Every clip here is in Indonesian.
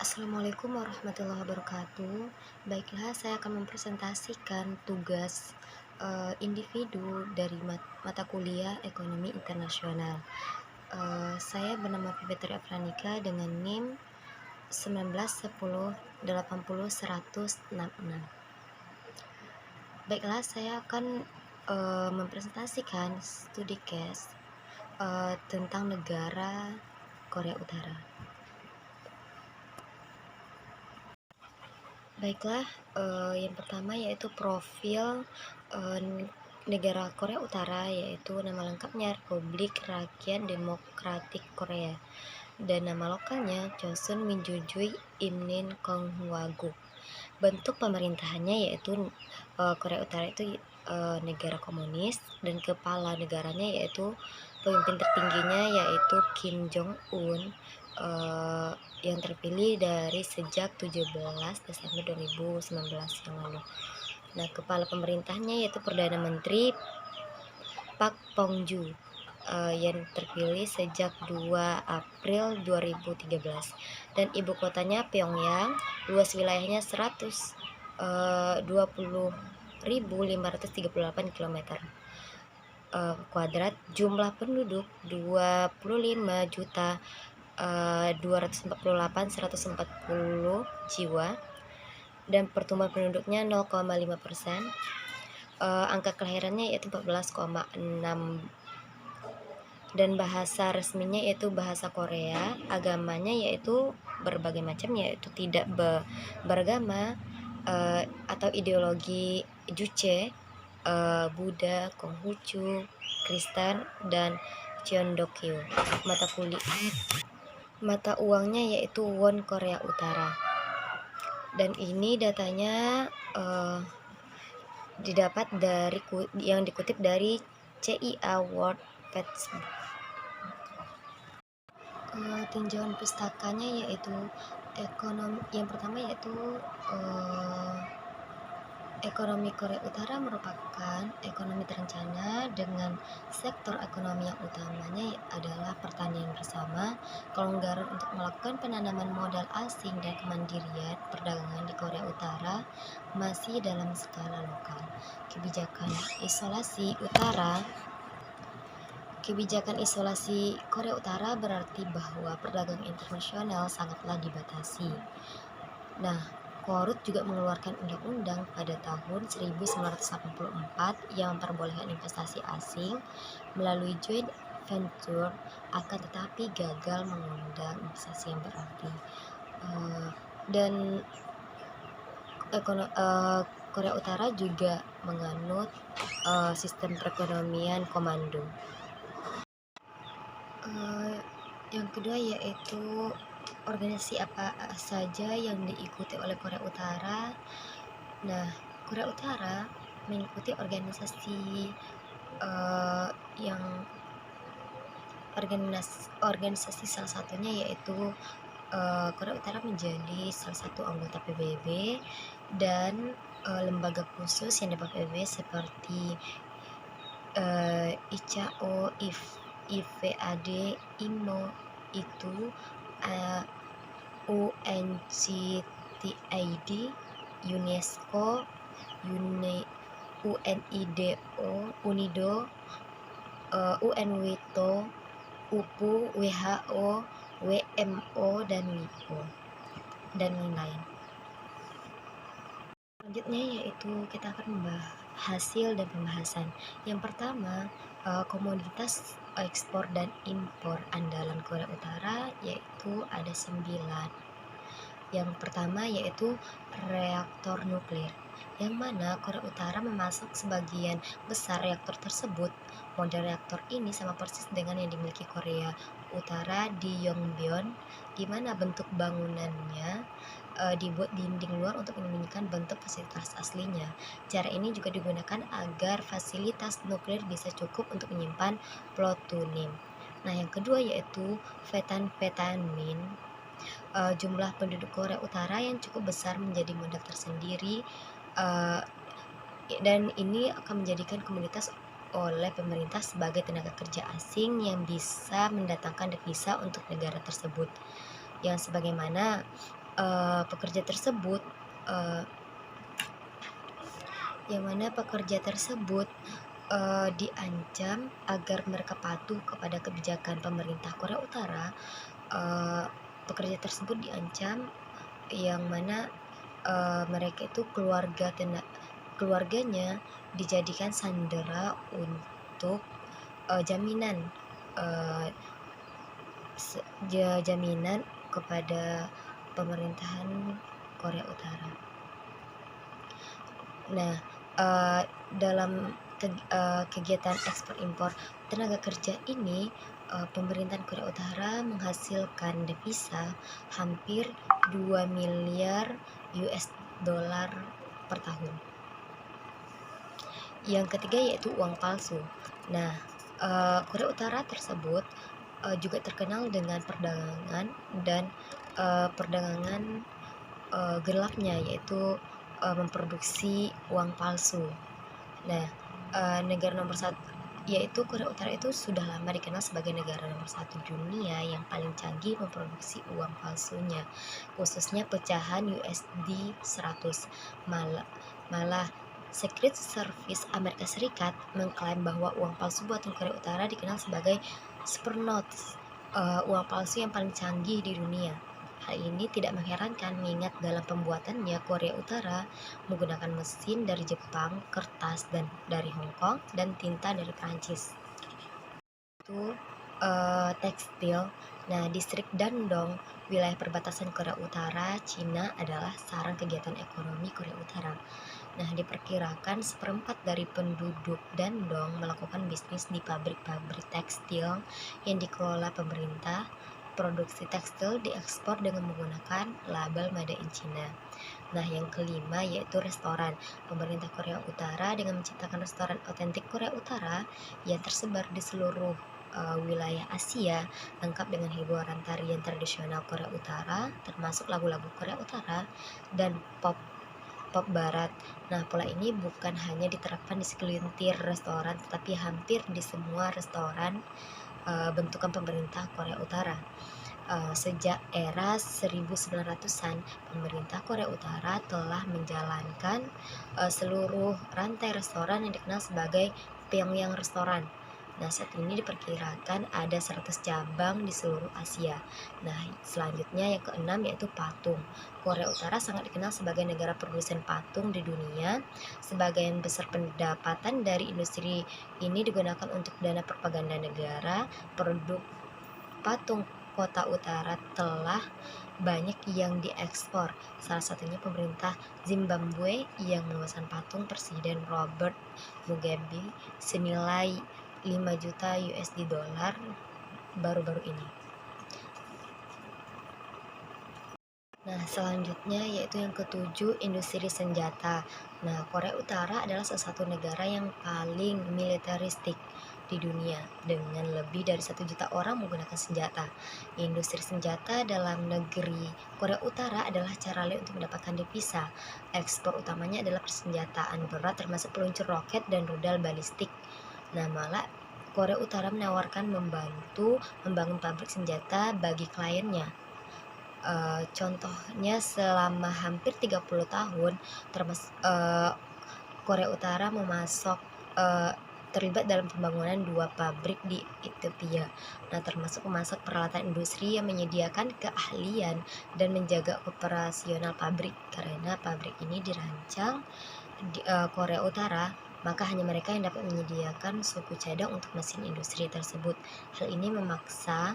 Assalamualaikum warahmatullahi wabarakatuh. Baiklah, saya akan mempresentasikan tugas individu dari mata kuliah Ekonomi Internasional. Saya bernama Fitri Afranika dengan NIM 1910800166. Baiklah, saya akan mempresentasikan studi case tentang negara Korea Utara. Baiklah, yang pertama yaitu profil negara Korea Utara, yaitu nama lengkapnya Republik Rakyat Demokratik Korea, dan nama lokalnya Chosun Minjujui Imnin Konghwaguk. Bentuk pemerintahannya yaitu Korea Utara itu negara komunis, dan kepala negaranya yaitu pemimpin tertingginya yaitu Kim Jong Un, yang terpilih dari sejak 17 Desember 2019 yang lalu. Nah, kepala pemerintahnya yaitu Perdana Menteri Pak Pongju, yang terpilih sejak 2 April 2013, dan ibu kotanya Pyongyang. Luas wilayahnya 120.538 km kuadrat. Jumlah penduduk 25.248.140 jiwa, dan pertumbuhan penduduknya 0,5%. Angka kelahirannya yaitu 14,6, dan bahasa resminya yaitu bahasa Korea. Agamanya yaitu berbagai macam, yaitu tidak beragama atau ideologi Juche, Buddha, Konghucu, Kristen, dan Cheondokyo. Mata uangnya yaitu won Korea Utara, dan ini datanya didapat dari yang dikutip dari CIA World Factbook. Tinjauan pustakanya yaitu yang pertama yaitu ekonomi Korea Utara merupakan ekonomi terencana dengan sektor ekonomi yang utamanya adalah pertanian bersama. Kelonggaran untuk melakukan penanaman modal asing dan kemandirian perdagangan di Korea Utara masih dalam skala lokal. Kebijakan isolasi Korea Utara berarti bahwa perdagangan internasional sangatlah dibatasi. Nah, Korut juga mengeluarkan undang-undang pada tahun 1984 yang memperbolehkan investasi asing melalui joint venture, akan tetapi gagal mengundang investasi yang berarti. Dan Korea Utara juga menganut sistem perekonomian komando. Yang kedua yaitu organisasi apa saja yang diikuti oleh Korea Utara. Nah, Korea Utara mengikuti organisasi salah satunya yaitu Korea Utara menjadi salah satu anggota PBB, dan lembaga khusus yang dapat PBB seperti ICAO, IVAD, IMO, itu UNCTAD, UNESCO, UNIDO, UNWTO, UPU, WHO, WMO, dan WIPO, dan lain-lain. Selanjutnya yaitu kita akan membahas hasil dan pembahasan. Yang pertama, komoditas ekspor dan impor andalan Korea Utara yaitu ada 9. Yang pertama yaitu reaktor nuklir, yang mana Korea Utara memasok sebagian besar reaktor tersebut. Model reaktor ini sama persis dengan yang dimiliki Korea Utara di Yongbyon, di mana bentuk bangunannya dibuat dinding luar untuk menyembunyikan bentuk fasilitas aslinya. Cara ini juga digunakan agar fasilitas nuklir bisa cukup untuk menyimpan plutonium. Nah, yang kedua yaitu metamfetamin. Jumlah penduduk Korea Utara yang cukup besar menjadi modal tersendiri, dan ini akan menjadikan komunitas oleh pemerintah sebagai tenaga kerja asing yang bisa mendatangkan devisa untuk negara tersebut, yang sebagaimana pekerja tersebut uh, yang mana pekerja tersebut diancam agar mereka patuh kepada kebijakan pemerintah Korea Utara. Pekerja tersebut diancam yang mana mereka itu keluarganya dijadikan sandera untuk jaminan jaminan kepada pemerintahan Korea Utara. Nah, dalam kegiatan ekspor impor tenaga kerja ini, pemerintahan Korea Utara menghasilkan devisa hampir 2 miliar US dollar per tahun. Yang ketiga yaitu uang palsu. Nah, Korea Utara tersebut juga terkenal dengan perdagangan dan perdagangan gelapnya, yaitu memproduksi uang palsu. Nah, negara nomor satu yaitu Korea Utara itu sudah lama dikenal sebagai negara nomor 1 dunia yang paling canggih memproduksi uang palsunya, khususnya pecahan USD 100. Malah Secret Service Amerika Serikat mengklaim bahwa uang palsu buatan Korea Utara dikenal sebagai super notes, uang palsu yang paling canggih di dunia. Hal ini tidak mengherankan mengingat dalam pembuatannya Korea Utara menggunakan mesin dari Jepang, kertas dan dari Hong Kong, dan tinta dari Prancis. Itu tekstil. Nah, distrik Dandong, wilayah perbatasan Korea Utara, Cina adalah sarang kegiatan ekonomi Korea Utara. Nah, diperkirakan seperempat dari penduduk Dandong melakukan bisnis di pabrik-pabrik tekstil yang dikelola pemerintah. Produksi tekstil diekspor dengan menggunakan label Made in China. Nah, yang kelima yaitu restoran. Pemerintah Korea Utara dengan menciptakan restoran otentik Korea Utara yang tersebar di seluruh wilayah Asia, lengkap dengan hiburan tarian tradisional Korea Utara, termasuk lagu-lagu Korea Utara dan pop barat. Nah, pola ini bukan hanya diterapkan di segelintir restoran, tetapi hampir di semua restoran bentukan pemerintah Korea Utara. Sejak era 1900-an, pemerintah Korea Utara telah menjalankan seluruh rantai restoran yang dikenal sebagai Pyongyang Restoran. Nah, saat ini diperkirakan ada 100 cabang di seluruh Asia. Nah, selanjutnya yang keenam yaitu patung. Korea Utara sangat dikenal sebagai negara produsen patung di dunia. Sebagian besar pendapatan dari industri ini digunakan untuk dana propaganda negara. Produk patung Kota Utara telah banyak yang diekspor. Salah satunya pemerintah Zimbabwe yang memesan patung Presiden Robert Mugabe senilai 5 juta USD dollar baru-baru ini. Nah, selanjutnya yaitu yang ketujuh, industri senjata. Nah, Korea Utara adalah salah satu negara yang paling militeristik di dunia dengan lebih dari 1 juta orang menggunakan senjata. Industri senjata dalam negeri Korea Utara adalah cara lain untuk mendapatkan devisa. Ekspor utamanya adalah persenjataan berat termasuk peluncur roket dan rudal balistik. Nah, malah Korea Utara menawarkan membantu membangun pabrik senjata bagi kliennya. Contohnya selama hampir 30 tahun Korea Utara terlibat dalam pembangunan 2 pabrik di Ethiopia. Nah, termasuk memasok peralatan industri yang menyediakan keahlian dan menjaga operasional pabrik. Karena pabrik ini dirancang di Korea Utara, maka hanya mereka yang dapat menyediakan suku cadang untuk mesin industri tersebut. Hal ini memaksa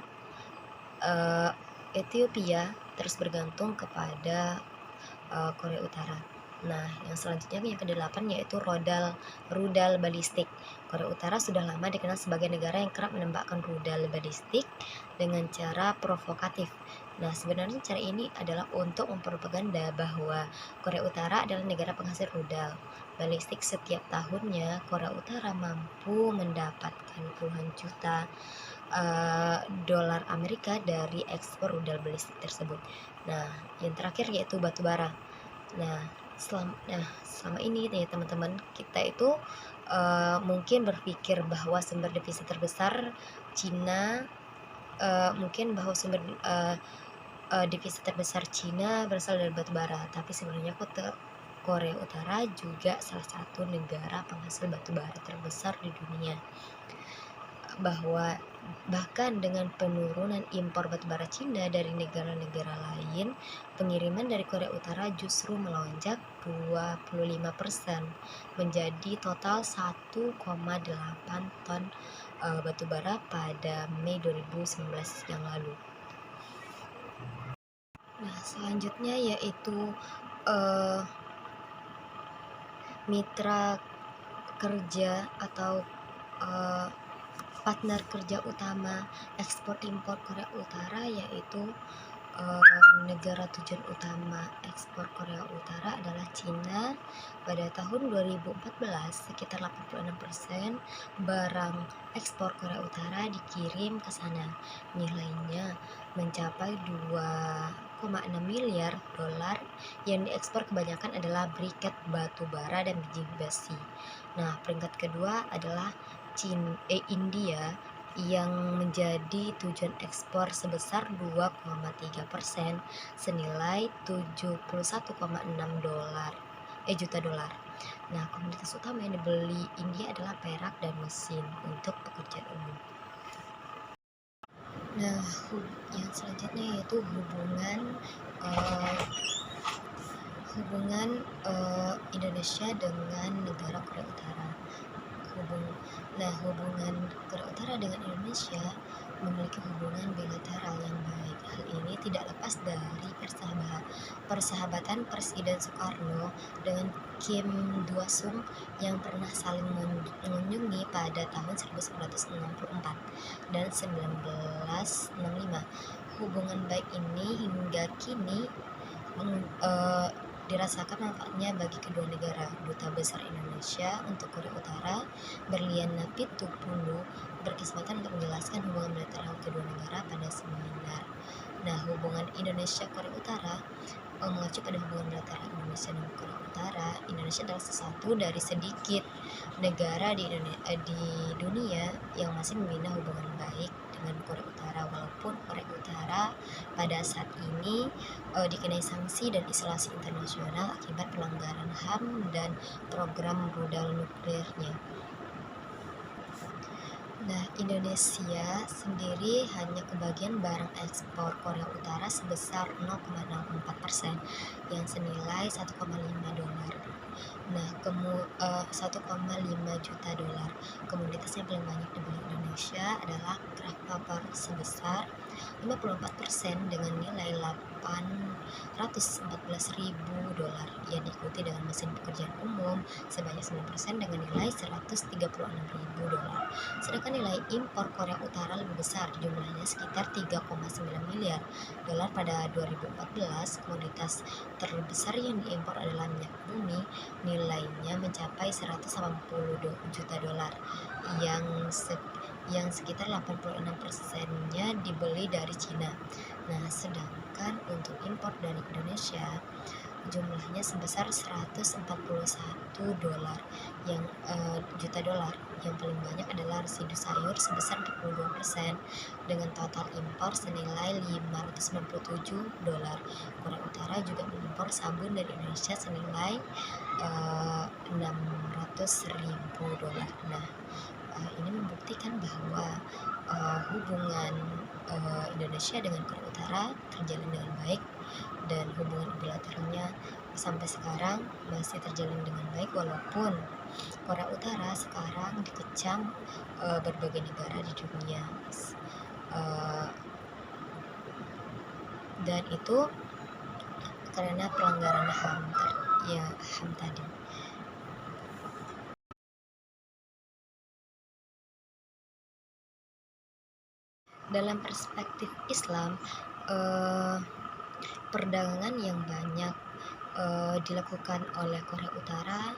Ethiopia terus bergantung kepada Korea Utara. Nah, yang selanjutnya yang ke-8 yaitu rudal balistik. Korea Utara sudah lama dikenal sebagai negara yang kerap menembakkan rudal balistik dengan cara provokatif. Nah, sebenarnya cara ini adalah untuk mempropaganda bahwa Korea Utara adalah negara penghasil rudal balistik. Setiap tahunnya Korea Utara mampu mendapatkan puluhan juta dolar Amerika dari ekspor rudal balistik tersebut. Nah, yang terakhir yaitu batu bara. Nah, selama ini ya teman-teman, kita itu mungkin berpikir bahwa sumber devisa terbesar Cina, mungkin bahwa devisa terbesar Cina berasal dari batu bara, tapi sebenarnya Korea Utara juga salah satu negara penghasil batu bara terbesar di dunia. Bahkan dengan penurunan impor batubara Cina dari negara-negara lain, pengiriman dari Korea Utara justru melonjak 25% menjadi total 1,8 ton batubara pada Mei 2019 yang lalu. Nah, selanjutnya yaitu mitra kerja atau partner kerja utama ekspor impor Korea Utara, yaitu negara tujuan utama ekspor Korea Utara adalah Cina. Pada tahun 2014, sekitar 86% barang ekspor Korea Utara dikirim ke sana. Nilainya mencapai 2,6 miliar dolar. Yang diekspor kebanyakan adalah briket batu bara dan biji besi. Nah, peringkat kedua adalah India yang menjadi tujuan ekspor sebesar 2,3% senilai 71,6 juta dolar. Nah, komoditas utama yang dibeli India adalah perak dan mesin untuk pekerjaan umum. Nah, yang selanjutnya yaitu hubungan Indonesia dengan negara Korea Utara. Hubungan Korea Utara dengan Indonesia memiliki hubungan bilateral yang baik. Hal ini tidak lepas dari persahabatan Presiden Soekarno dengan Kim Dae-sung yang pernah saling mengunjungi pada tahun 1964 dan 1965. Hubungan baik ini hingga kini dirasakan manfaatnya bagi kedua negara. Duta Besar Indonesia untuk Korea Utara, Berliana Pitupulu, berkesempatan untuk menjelaskan hubungan bilateral kedua negara pada seminar. Nah, hubungan Indonesia-Korea Utara mengacu pada hubungan bilateral Indonesia dan Korea Utara. Indonesia adalah satu dari sedikit negara di dunia yang masih membina hubungan baik dengan Korea Utara, walaupun Korea Utara pada saat ini dikenai sanksi dan isolasi internasional akibat pelanggaran HAM dan program rudal nuklirnya. Nah, Indonesia sendiri hanya kebagian barang ekspor Korea Utara sebesar 0,04% yang senilai 1,5 dolar. Nah, 1,5 juta dolar. Komoditas yang paling banyak dibeli Indonesia adalah craft paper sebesar 54% dengan nilai 814.000 dolar, yang diikuti dengan mesin pekerjaan umum sebanyak 9% dengan nilai 136.000 dolar. Sedangkan nilai impor Korea Utara lebih besar, jumlahnya sekitar 3,9 miliar dolar pada 2014. Komoditas terbesar yang diimpor adalah minyak bumi, nilainya mencapai 180 juta dolar, yang sekitar 86%-nya dibeli dari Cina. Nah, sedangkan untuk impor dari Indonesia jumlahnya sebesar 141 juta dolar. Yang paling banyak adalah residu sayur sebesar 42% dengan total impor senilai 597 dolar. Korea Utara juga mengimpor sabun dari Indonesia senilai 600.000 dolar. Nah, ini membuktikan bahwa hubungan Indonesia dengan Korea Utara terjalin dengan baik, dan hubungan bilateralnya sampai sekarang masih terjalin dengan baik, walaupun Korea Utara sekarang dikecam berbagai negara di dunia, dan itu karena pelanggaran HAM tadi. Dalam perspektif Islam, perdagangan yang banyak dilakukan oleh Korea Utara,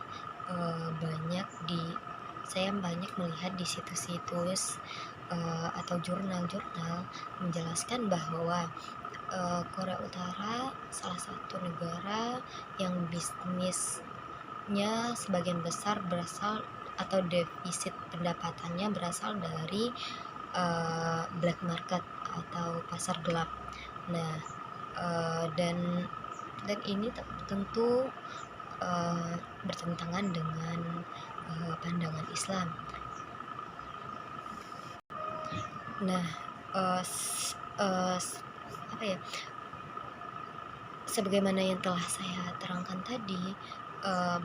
saya banyak melihat di situs-situs atau jurnal-jurnal menjelaskan bahwa Korea Utara salah satu negara yang bisnisnya sebagian besar berasal, atau defisit pendapatannya berasal dari black market atau pasar gelap. Nah, dan ini tentu bertentangan dengan pandangan Islam. Nah, apa ya, sebagaimana yang telah saya terangkan tadi,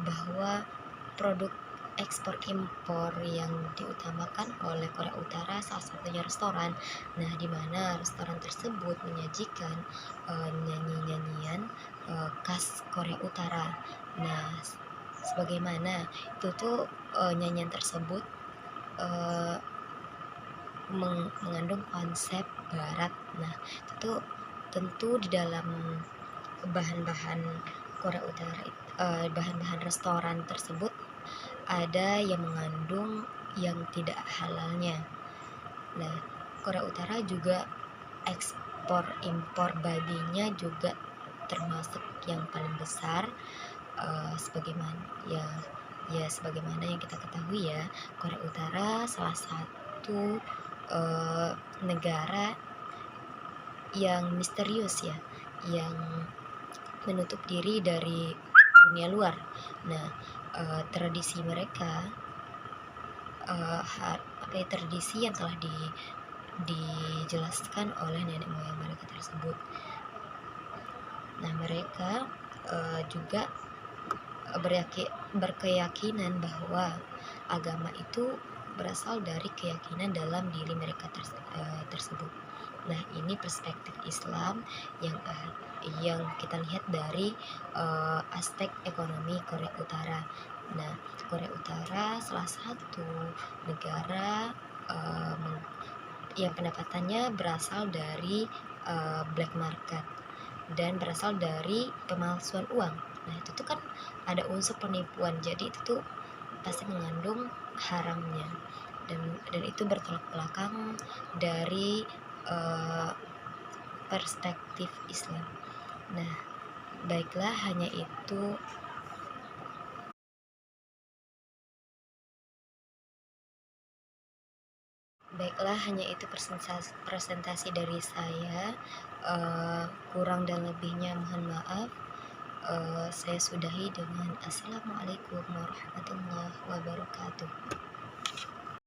bahwa produk ekspor impor yang diutamakan oleh Korea Utara salah satunya restoran. Nah, di mana restoran tersebut menyajikan nyanyi-nyanyian khas Korea Utara. Nah, sebagaimana itu tuh nyanyian tersebut uh, mengandung konsep barat. Nah, itu tentu di dalam bahan-bahan Korea Utara, bahan-bahan restoran tersebut ada yang mengandung yang tidak halalnya. Nah, Korea Utara juga ekspor impor babinya juga termasuk yang paling besar, sebagaimana sebagaimana yang kita ketahui ya, Korea Utara salah satu negara yang misterius ya, yang menutup diri dari dunia luar. Nah, tradisi mereka, tradisi yang telah dijelaskan oleh nenek moyang mereka tersebut. Nah, mereka juga berkeyakinan bahwa agama itu berasal dari keyakinan dalam diri mereka tersebut. Nah, ini perspektif Islam yang kita lihat dari aspek ekonomi Korea Utara. Nah, Korea Utara salah satu negara yang pendapatannya berasal dari black market dan berasal dari pemalsuan uang. Nah, itu tuh kan ada unsur penipuan, jadi itu tuh pasti mengandung haramnya, dan itu bertolak belakang dari perspektif Islam. Nah, baiklah, hanya itu presentasi dari saya. Kurang dan lebihnya mohon maaf. Saya sudahi dengan Assalamualaikum warahmatullahi wabarakatuh.